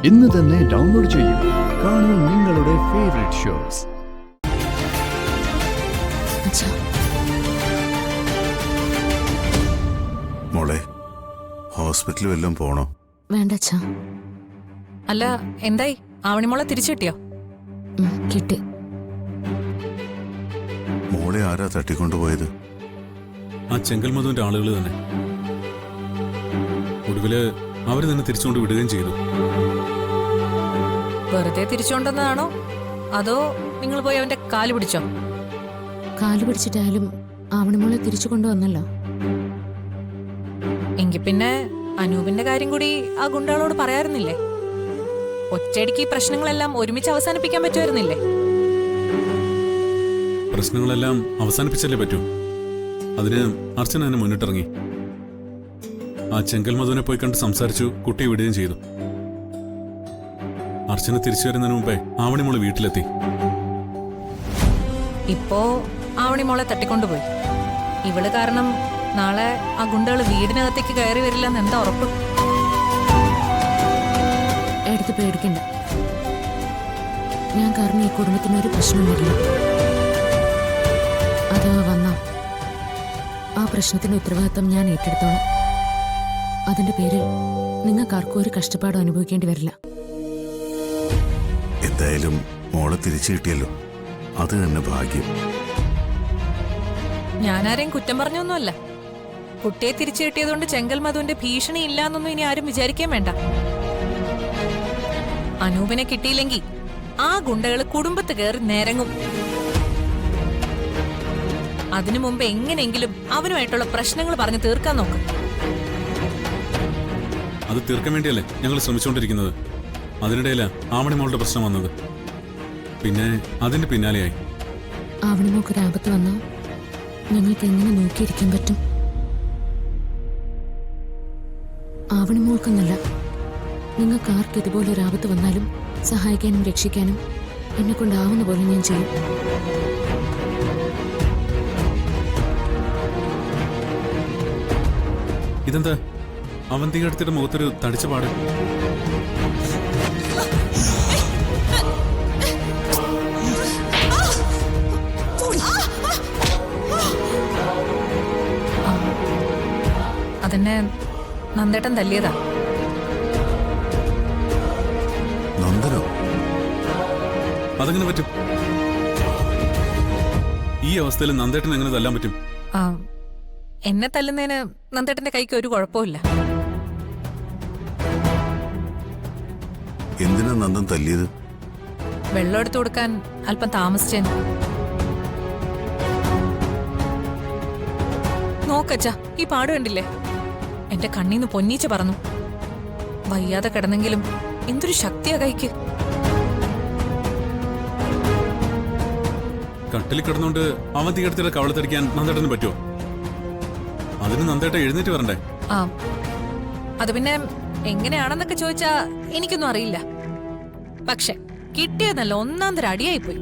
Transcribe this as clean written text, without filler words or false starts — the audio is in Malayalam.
ഇന്ന് തന്നെ ഡൗൺലോഡ് ചെയ്യൂ. കാണൂ നിങ്ങളുടെ ഫേവറേറ്റ് ഷോസ്. മോളെ, ഹോസ്പിറ്റലിൽ വല്ലതും പോണോ? വേണ്ട അച്ഛാ. അല്ല, എന്തായി? ആവണിമോളെ തിരിച്ചു കിട്ടിയോ? കിട്ടി. മോളെ ആരാ തട്ടിക്കൊണ്ടുപോയത്? ആ ചെങ്കൽ മധുവിന്റെ ആളുകൾ തന്നെ. ഒടുവില് അവര് തന്നെ തിരിച്ചുകൊണ്ട് വിടുകയും ചെയ്തു. വെറുതെ തിരിച്ചുകൊണ്ടെന്നതാണോ അതോ നിങ്ങൾ പോയി അവന്റെ കാല് പിടിച്ചോ? കാല് പിടിച്ചിട്ടായാലും ആവണിമോളെ തിരിച്ചു കൊണ്ടുവന്നല്ലോ. എങ്കിൽ പിന്നെ അനൂപിന്റെ കാര്യം കൂടി ആ ഗുണ്ടകളോട് പറയാറുന്നില്ലേ? ഒറ്റയടിക്ക് ഈ പ്രശ്നങ്ങളെല്ലാം ഒരുമിച്ച് അവസാനിപ്പിക്കാൻ പറ്റുമായിരുന്നില്ലേ? പ്രശ്നങ്ങളെല്ലാം അവസാനിപ്പിച്ചല്ലേ പറ്റൂ. അതിന് അർച്ചന തന്നെ മുന്നിട്ടിറങ്ങി. ആ ചെങ്കൽ മധുവിനെ പോയി കണ്ട് സംസാരിച്ചു, കുട്ടിയെ വിടുകയും ചെയ്തു. അർച്ചന തിരിച്ചു വരുന്നതിന് മുമ്പേ ആവണിമോള് വീട്ടിലെത്തി. ഇപ്പോ ആവണിമോളെ തട്ടിക്കൊണ്ടുപോയി. ഇവള് കാരണം നാളെ ആ ഗുണ്ടകൾ വീടിനകത്തേക്ക് കയറി വരില്ലെന്ന് എന്താ ഉറപ്പ്? എടുത്ത് പേടിക്കണ്ട. ഞാൻ കാരണം ഈ കുടുംബത്തിനൊരു പ്രശ്നം വരില്ല. അഥവാ വന്നാ ആ പ്രശ്നത്തിന്റെ ഉത്തരവാദിത്തം ഞാൻ ഏറ്റെടുത്തോളാം. അതിന്റെ പേരിൽ നിങ്ങൾക്കാർക്കും ഒരു കഷ്ടപ്പാടും അനുഭവിക്കേണ്ടി വരില്ല. എന്തായാലും മോളെ തിരിച്ചു കിട്ടിയല്ലോ, അത് തന്നെ ഭാഗ്യം. ഞാനാരെയും കുറ്റം പറഞ്ഞൊന്നുമല്ല. കുട്ടിയെ തിരിച്ചു കിട്ടിയതുകൊണ്ട് ചെങ്കൽ മധുവിന്റെ ഭീഷണി ഇല്ലാന്നൊന്നും ഇനി ആരും വിചാരിക്കാൻ വേണ്ട. അനൂപിനെ കിട്ടിയില്ലെങ്കിൽ ആ ഗുണ്ടകൾ കുടുംബത്ത് കയറി നിരങ്ങും. അതിനു മുമ്പ് എങ്ങനെയെങ്കിലും അവനുമായിട്ടുള്ള പ്രശ്നങ്ങൾ പറഞ്ഞു തീർക്കാൻ നോക്കും. അത് തീർക്കാൻ വേണ്ടിയല്ലേ ഞങ്ങൾ ശ്രമിച്ചുകൊണ്ടിരിക്കുന്നത്. അതിനിടയിലാ ആവണിമോളുടെ പ്രശ്നം വന്നത്. പിന്നെ അതിന്റെ പിന്നാലെയായി. ആവണിമോക്കൊരാപത്ത് വന്നാ ഞങ്ങൾക്ക് എങ്ങനെ നോക്കിയിരിക്കാൻ പറ്റും? ആവണിമോൾക്കെന്നല്ല, നിങ്ങൾക്ക് ആർക്ക് ഇതുപോലെ ഒരു ആപത്ത് വന്നാലും സഹായിക്കാനും രക്ഷിക്കാനും എന്നെ കൊണ്ടാവുന്ന പോലെ ഞാൻ ചെയ്യും. ഇതെന്താ അവന്തിക എടുത്തിട്ട് മുഖത്തൊരു തടിച്ച പാട്? അതെന്നെ നന്ദേട്ടൻ തല്ലിയതാ. നന്ദനോ? അതെങ്ങനെ പറ്റും? ഈ അവസ്ഥയിൽ നന്ദേട്ടൻ എങ്ങനെ തല്ലാൻ പറ്റും? എന്നെ തല്ലുന്നതിന് നന്ദേട്ടന്റെ കൈക്ക് ഒരു കുഴപ്പമില്ല. എന്തിനാ നന്ദൻ തല്ലിയത്? വെള്ളം എടുത്തു കൊടുക്കാൻ അല്പം താമസിച്ചേന്. നോക്കച്ചാ, ഈ പാട് കണ്ടില്ലേ? എന്റെ കണ്ണീന്ന് പൊന്നീച്ച പറന്നു. വയ്യാതെ കിടന്നെങ്കിലും എന്തൊരു ശക്തിയാ കൈക്ക്. കട്ടിൽ കിടന്നുകൊണ്ട് അവന്തിക എടുത്തിട്ട് കവളത്തടിക്കാൻ നന്ദേട്ടന് പറ്റുമോ? അതിന് നന്ദേട്ട എഴുന്നേറ്റ് വരണ്ടേ? അത് പിന്നെ എങ്ങനെയാണെന്നൊക്കെ ചോദിച്ചാ എനിക്കൊന്നും അറിയില്ല. പക്ഷെ കിട്ടിയതല്ല, ഒന്നാം തരം അടിയായിപ്പോയി.